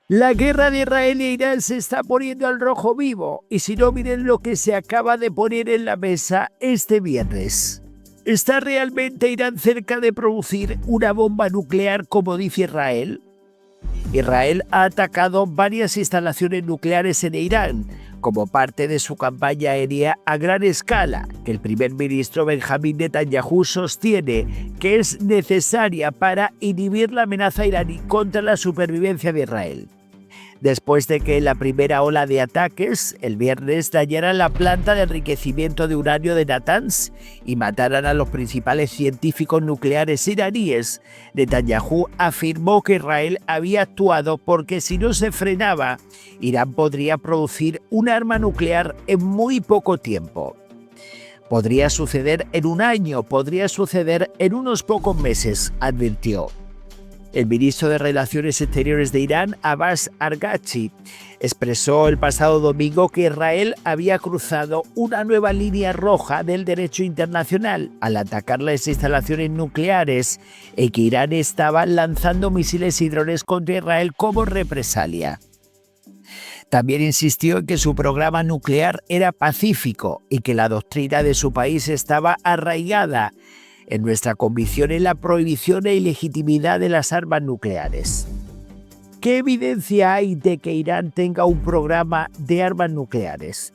La guerra de Israel e Irán se está poniendo al rojo vivo, y si no, miren lo que se acaba de poner en la mesa este viernes. ¿Está realmente Irán cerca de producir una bomba nuclear como dice Israel? Israel ha atacado varias instalaciones nucleares en Irán, como parte de su campaña aérea a gran escala, que el primer ministro Benjamin Netanyahu sostiene que es necesaria para inhibir la amenaza iraní contra la supervivencia de Israel. Después de que la primera ola de ataques el viernes dañara la planta de enriquecimiento de uranio de Natanz y mataran a los principales científicos nucleares iraníes, Netanyahu afirmó que Israel había actuado porque si no se frenaba, Irán podría producir un arma nuclear en muy poco tiempo. Podría suceder en un año, podría suceder en unos pocos meses, advirtió. El ministro de Relaciones Exteriores de Irán, Abbas Araghchi, expresó el pasado domingo que Israel había cruzado una nueva línea roja del derecho internacional al atacar las instalaciones nucleares y que Irán estaba lanzando misiles y drones contra Israel como represalia. También insistió en que su programa nuclear era pacífico y que la doctrina de su país estaba arraigada en nuestra convicción en la prohibición e ilegitimidad de las armas nucleares. ¿Qué evidencia hay de que Irán tenga un programa de armas nucleares?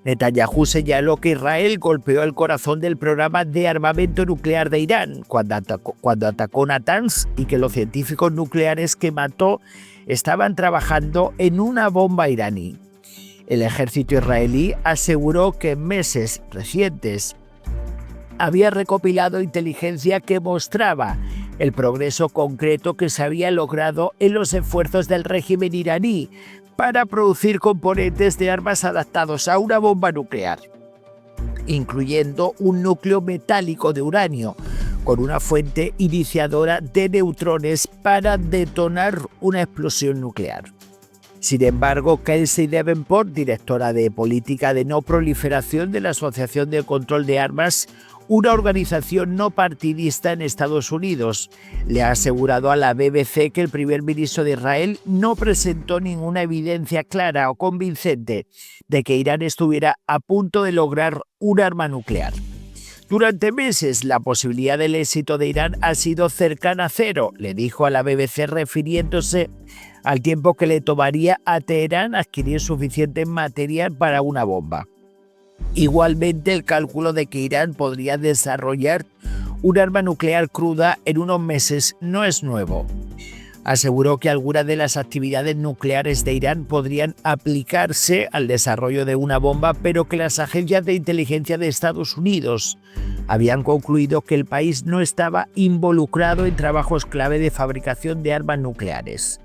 Netanyahu señaló que Israel golpeó el corazón del programa de armamento nuclear de Irán cuando atacó Natanz y que los científicos nucleares que mató estaban trabajando en una bomba iraní. El ejército israelí aseguró que en meses recientes había recopilado inteligencia que mostraba el progreso concreto que se había logrado en los esfuerzos del régimen iraní para producir componentes de armas adaptados a una bomba nuclear, incluyendo un núcleo metálico de uranio con una fuente iniciadora de neutrones para detonar una explosión nuclear. Sin embargo, Kelsey Davenport, directora de política de no proliferación de la Asociación de Control de Armas, una organización no partidista en Estados Unidos, le ha asegurado a la BBC que el primer ministro de Israel no presentó ninguna evidencia clara o convincente de que Irán estuviera a punto de lograr un arma nuclear. Durante meses, la posibilidad del éxito de Irán ha sido cercana a cero, le dijo a la BBC refiriéndose al tiempo que le tomaría a Teherán adquirir suficiente material para una bomba. Igualmente, el cálculo de que Irán podría desarrollar un arma nuclear cruda en unos meses no es nuevo. Aseguró que algunas de las actividades nucleares de Irán podrían aplicarse al desarrollo de una bomba, pero que las agencias de inteligencia de Estados Unidos habían concluido que el país no estaba involucrado en trabajos clave de fabricación de armas nucleares.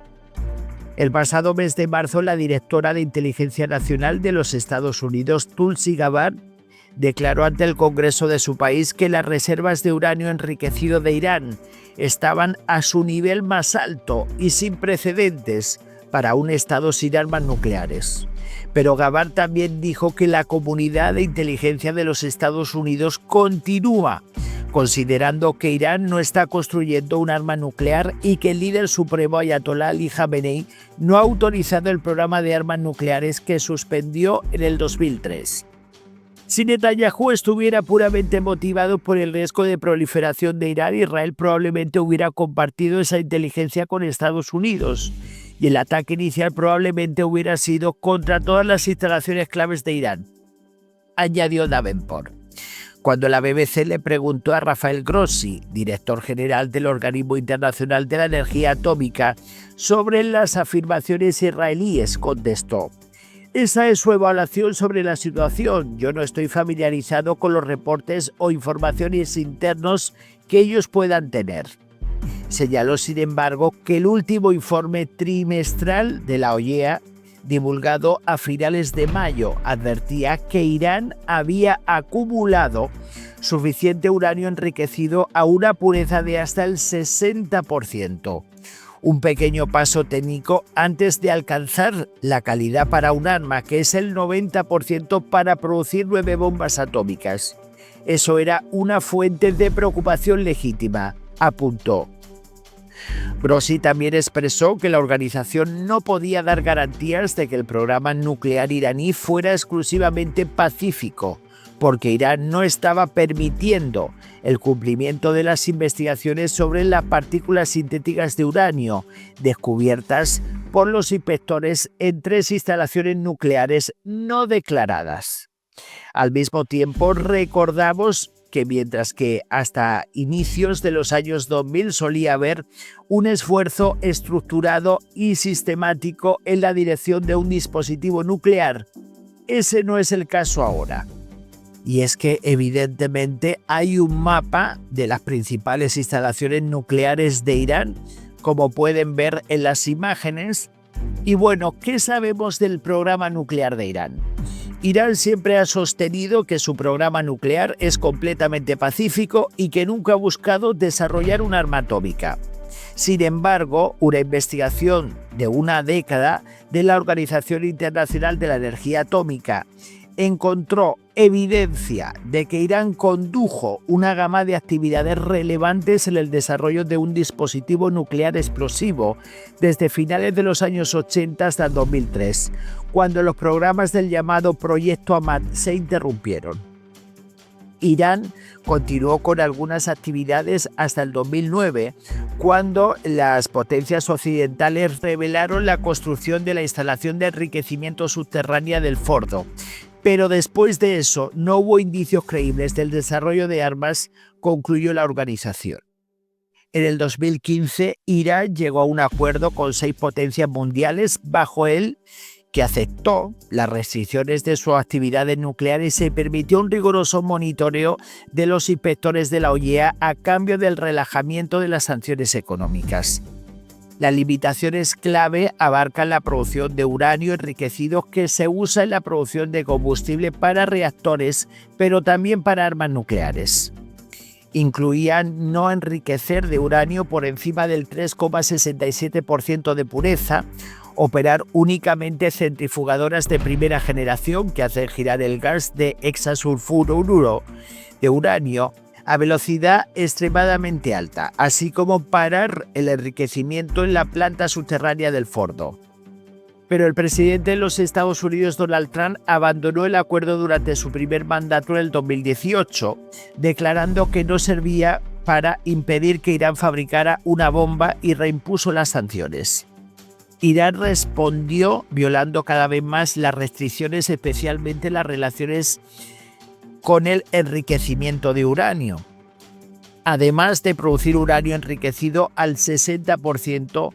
El pasado mes de marzo, la directora de Inteligencia Nacional de los Estados Unidos, Tulsi Gabbard, declaró ante el Congreso de su país que las reservas de uranio enriquecido de Irán estaban a su nivel más alto y sin precedentes para un Estado sin armas nucleares. Pero Gabbard también dijo que la comunidad de inteligencia de los Estados Unidos continúa considerando que Irán no está construyendo un arma nuclear y que el líder supremo Ayatollah Ali Khamenei no ha autorizado el programa de armas nucleares que suspendió en el 2003. Si Netanyahu estuviera puramente motivado por el riesgo de proliferación de Irán, Israel probablemente hubiera compartido esa inteligencia con Estados Unidos y el ataque inicial probablemente hubiera sido contra todas las instalaciones claves de Irán, añadió Davenport. Cuando la BBC le preguntó a Rafael Grossi, director general del Organismo Internacional de la Energía Atómica, sobre las afirmaciones israelíes, contestó: «Esa es su evaluación sobre la situación. Yo no estoy familiarizado con los reportes o informaciones internos que ellos puedan tener». Señaló, sin embargo, que el último informe trimestral de la OIEA, divulgado a finales de mayo, advertía que Irán había acumulado suficiente uranio enriquecido a una pureza de hasta el 60%, un pequeño paso técnico antes de alcanzar la calidad para un arma, que es el 90% para producir 9 bombas atómicas. Eso era una fuente de preocupación legítima, apuntó. Grossi también expresó que la organización no podía dar garantías de que el programa nuclear iraní fuera exclusivamente pacífico, porque Irán no estaba permitiendo el cumplimiento de las investigaciones sobre las partículas sintéticas de uranio descubiertas por los inspectores en 3 instalaciones nucleares no declaradas. Al mismo tiempo, recordamos que mientras que hasta inicios de los años 2000 solía haber un esfuerzo estructurado y sistemático en la dirección de un dispositivo nuclear, ese no es el caso ahora. Y es que evidentemente hay un mapa de las principales instalaciones nucleares de Irán, como pueden ver en las imágenes. Y bueno, ¿qué sabemos del programa nuclear de Irán? Irán siempre ha sostenido que su programa nuclear es completamente pacífico y que nunca ha buscado desarrollar un arma atómica. Sin embargo, una investigación de una década de la Organización Internacional de la Energía Atómica encontró evidencia de que Irán condujo una gama de actividades relevantes en el desarrollo de un dispositivo nuclear explosivo desde finales de los años 80 hasta el 2003, cuando los programas del llamado Proyecto Ahmad se interrumpieron. Irán continuó con algunas actividades hasta el 2009, cuando las potencias occidentales revelaron la construcción de la instalación de enriquecimiento subterránea del Fordo. Pero después de eso no hubo indicios creíbles del desarrollo de armas, concluyó la organización. En el 2015, Irán llegó a un acuerdo con 6 potencias mundiales bajo el que aceptó las restricciones de sus actividades nucleares y se permitió un riguroso monitoreo de los inspectores de la OIEA a cambio del relajamiento de las sanciones económicas. Las limitaciones clave abarcan la producción de uranio enriquecido que se usa en la producción de combustible para reactores, pero también para armas nucleares. Incluían no enriquecer de uranio por encima del 3,67% de pureza, operar únicamente centrifugadoras de primera generación que hacen girar el gas de hexasulfuro de uranio a velocidad extremadamente alta, así como parar el enriquecimiento en la planta subterránea del Fordo. Pero el presidente de los Estados Unidos, Donald Trump, abandonó el acuerdo durante su primer mandato en el 2018, declarando que no servía para impedir que Irán fabricara una bomba y reimpuso las sanciones. Irán respondió violando cada vez más las restricciones, especialmente las relaciones con el enriquecimiento de uranio. Además de producir uranio enriquecido al 60%,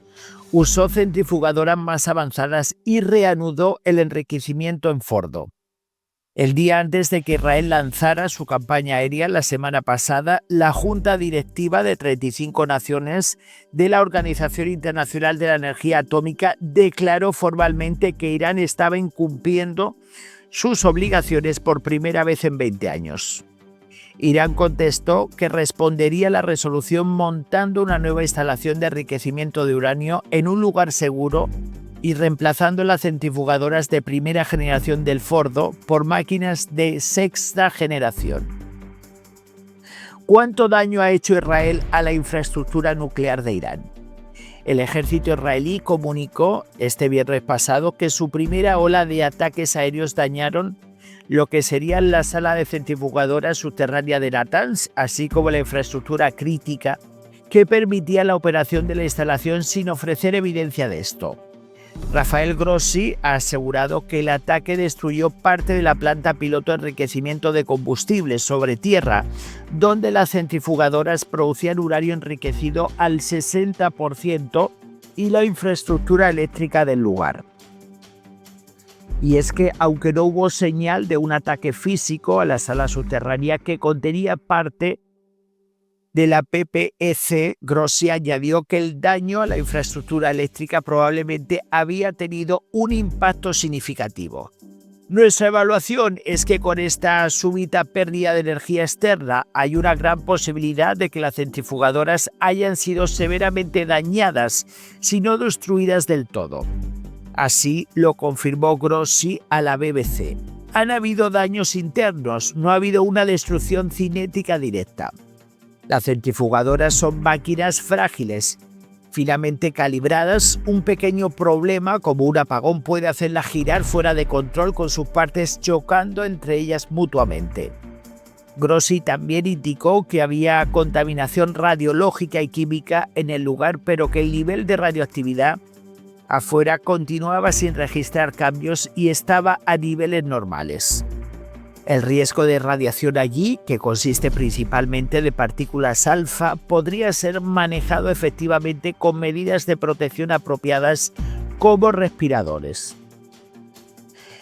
usó centrifugadoras más avanzadas y reanudó el enriquecimiento en Fordo. El día antes de que Israel lanzara su campaña aérea la semana pasada, la Junta Directiva de 35 naciones de la Organización Internacional de la Energía Atómica declaró formalmente que Irán estaba incumpliendo sus obligaciones por primera vez en 20 años. Irán contestó que respondería a la resolución montando una nueva instalación de enriquecimiento de uranio en un lugar seguro y reemplazando las centrifugadoras de primera generación del Fordo por máquinas de sexta generación. ¿Cuánto daño ha hecho Israel a la infraestructura nuclear de Irán? El ejército israelí comunicó este viernes pasado que su primera ola de ataques aéreos dañaron lo que sería la sala de centrifugadoras subterránea de Natanz, así como la infraestructura crítica que permitía la operación de la instalación sin ofrecer evidencia de esto. Rafael Grossi ha asegurado que el ataque destruyó parte de la planta piloto de enriquecimiento de combustible sobre tierra, donde las centrifugadoras producían uranio enriquecido al 60% y la infraestructura eléctrica del lugar. Y es que, aunque no hubo señal de un ataque físico a la sala subterránea que contenía parte de la PPEC, Grossi añadió que el daño a la infraestructura eléctrica probablemente había tenido un impacto significativo. Nuestra evaluación es que con esta súbita pérdida de energía externa hay una gran posibilidad de que las centrifugadoras hayan sido severamente dañadas, si no destruidas del todo. Así lo confirmó Grossi a la BBC. Han habido daños internos, no ha habido una destrucción cinética directa. Las centrifugadoras son máquinas frágiles finamente calibradas. Un pequeño problema como un apagón puede hacerla girar fuera de control con sus partes chocando entre ellas mutuamente. Grossi también indicó que había contaminación radiológica y química en el lugar, pero que el nivel de radioactividad afuera continuaba sin registrar cambios y estaba a niveles normales. El riesgo de radiación allí, que consiste principalmente de partículas alfa, podría ser manejado efectivamente con medidas de protección apropiadas como respiradores.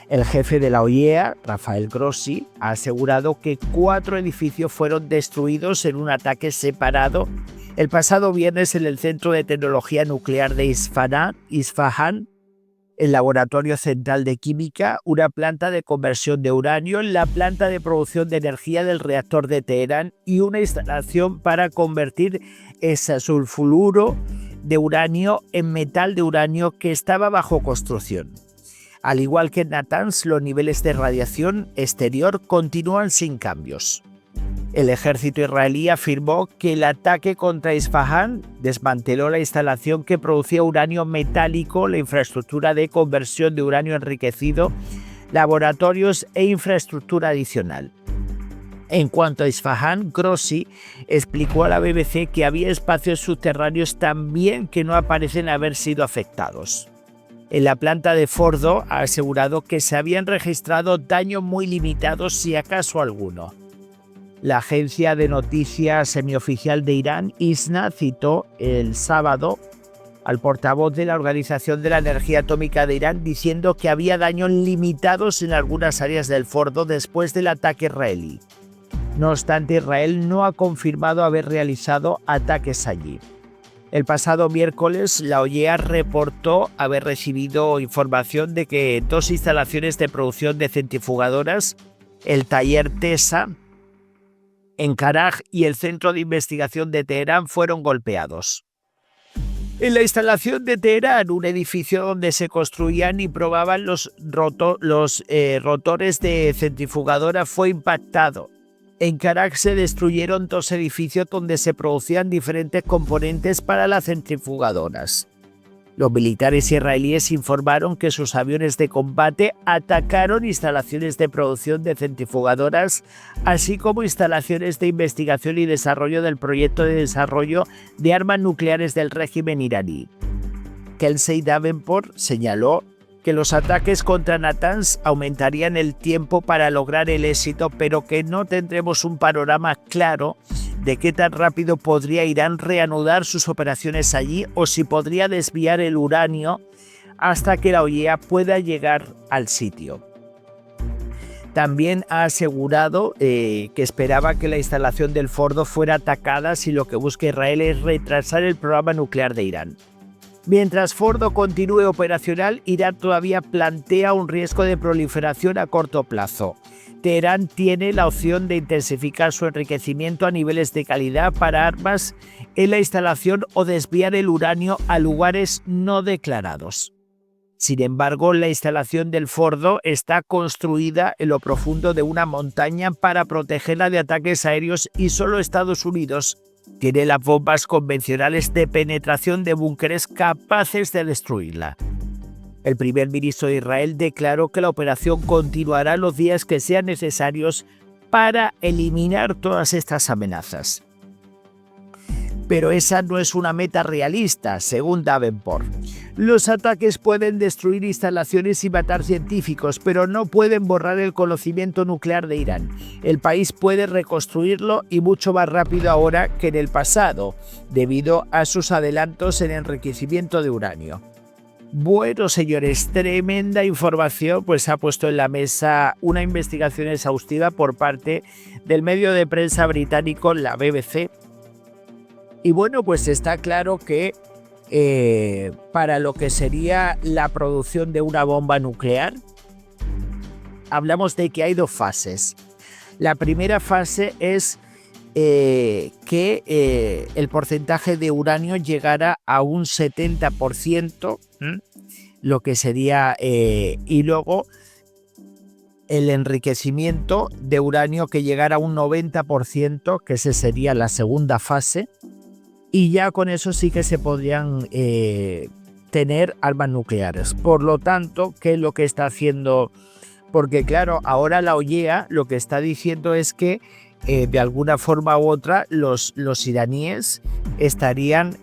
El jefe de la OIEA, Rafael Grossi, ha asegurado que 4 edificios fueron destruidos en un ataque separado el pasado viernes en el Centro de Tecnología Nuclear de Isfahán, el Laboratorio Central de Química, una planta de conversión de uranio, la planta de producción de energía del reactor de Teherán y una instalación para convertir ese sulfuro de uranio en metal de uranio que estaba bajo construcción. Al igual que en Natanz, los niveles de radiación exterior continúan sin cambios. El ejército israelí afirmó que el ataque contra Isfahán desmanteló la instalación que producía uranio metálico, la infraestructura de conversión de uranio enriquecido, laboratorios e infraestructura adicional. En cuanto a Isfahán, Grossi explicó a la BBC que había espacios subterráneos también que no aparecen haber sido afectados. En la planta de Fordo ha asegurado que se habían registrado daños muy limitados, si acaso alguno. La agencia de noticias semioficial de Irán, ISNA, citó el sábado al portavoz de la Organización de la Energía Atómica de Irán diciendo que había daños limitados en algunas áreas del Fordo después del ataque israelí. No obstante, Israel no ha confirmado haber realizado ataques allí. El pasado miércoles, la OIEA reportó haber recibido información de que 2 instalaciones de producción de centrifugadoras, el taller TESA, en Karaj y el Centro de Investigación de Teherán fueron golpeados. En la instalación de Teherán, un edificio donde se construían y probaban los rotores de centrifugadora fue impactado. En Karaj se destruyeron 2 edificios donde se producían diferentes componentes para las centrifugadoras. Los militares israelíes informaron que sus aviones de combate atacaron instalaciones de producción de centrifugadoras, así como instalaciones de investigación y desarrollo del proyecto de desarrollo de armas nucleares del régimen iraní. Kelsey Davenport señaló que los ataques contra Natanz aumentarían el tiempo para lograr el éxito, pero que no tendremos un panorama claro de qué tan rápido podría Irán reanudar sus operaciones allí o si podría desviar el uranio hasta que la OIEA pueda llegar al sitio. También ha asegurado que esperaba que la instalación del Fordo fuera atacada si lo que busca Israel es retrasar el programa nuclear de Irán. Mientras Fordo continúe operacional, Irán todavía plantea un riesgo de proliferación a corto plazo. Teherán tiene la opción de intensificar su enriquecimiento a niveles de calidad para armas en la instalación o desviar el uranio a lugares no declarados. Sin embargo, la instalación del Fordo está construida en lo profundo de una montaña para protegerla de ataques aéreos y solo Estados Unidos tiene las bombas convencionales de penetración de búnkeres capaces de destruirla. El primer ministro de Israel declaró que la operación continuará los días que sean necesarios para eliminar todas estas amenazas. Pero esa no es una meta realista, según Davenport. Los ataques pueden destruir instalaciones y matar científicos, pero no pueden borrar el conocimiento nuclear de Irán. El país puede reconstruirlo y mucho más rápido ahora que en el pasado, debido a sus adelantos en enriquecimiento de uranio. Bueno, señores, tremenda información, pues ha puesto en la mesa una investigación exhaustiva por parte del medio de prensa británico, la BBC. Y bueno, pues está claro que para lo que sería la producción de una bomba nuclear, hablamos de que hay 2 fases. La primera fase es que el porcentaje de uranio llegara a un 70%, lo que sería, y luego el enriquecimiento de uranio que llegara a un 90%, que esa sería la segunda fase. y ya con eso sí que se podrían tener armas nucleares. Por lo tanto, ¿qué es lo que está haciendo? Porque claro, ahora la OIEA lo que está diciendo es que de alguna forma u otra los iraníes estarían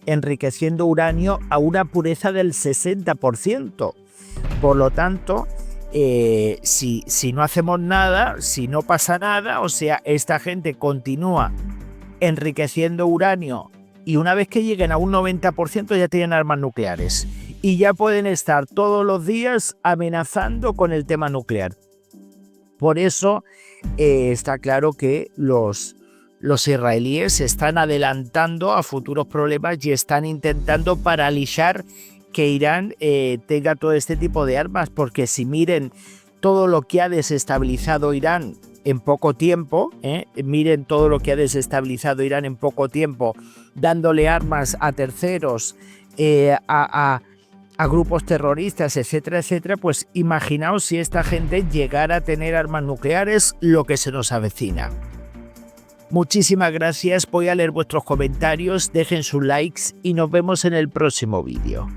enriqueciendo uranio a una pureza del 60%. Por lo tanto, si no hacemos nada, si no pasa nada, o sea, esta gente continúa enriqueciendo uranio y una vez que lleguen a un 90% ya tienen armas nucleares y ya pueden estar todos los días amenazando con el tema nuclear. Por eso está claro que los israelíes se están adelantando a futuros problemas y están intentando paralizar que Irán tenga todo este tipo de armas, porque si miren todo lo que ha desestabilizado Irán en poco tiempo, miren todo lo que ha desestabilizado Irán en poco tiempo, dándole armas a terceros, a grupos terroristas, etcétera, etcétera, pues imaginaos si esta gente llegara a tener armas nucleares, lo que se nos avecina. Muchísimas gracias, voy a leer vuestros comentarios, dejen sus likes y nos vemos en el próximo vídeo.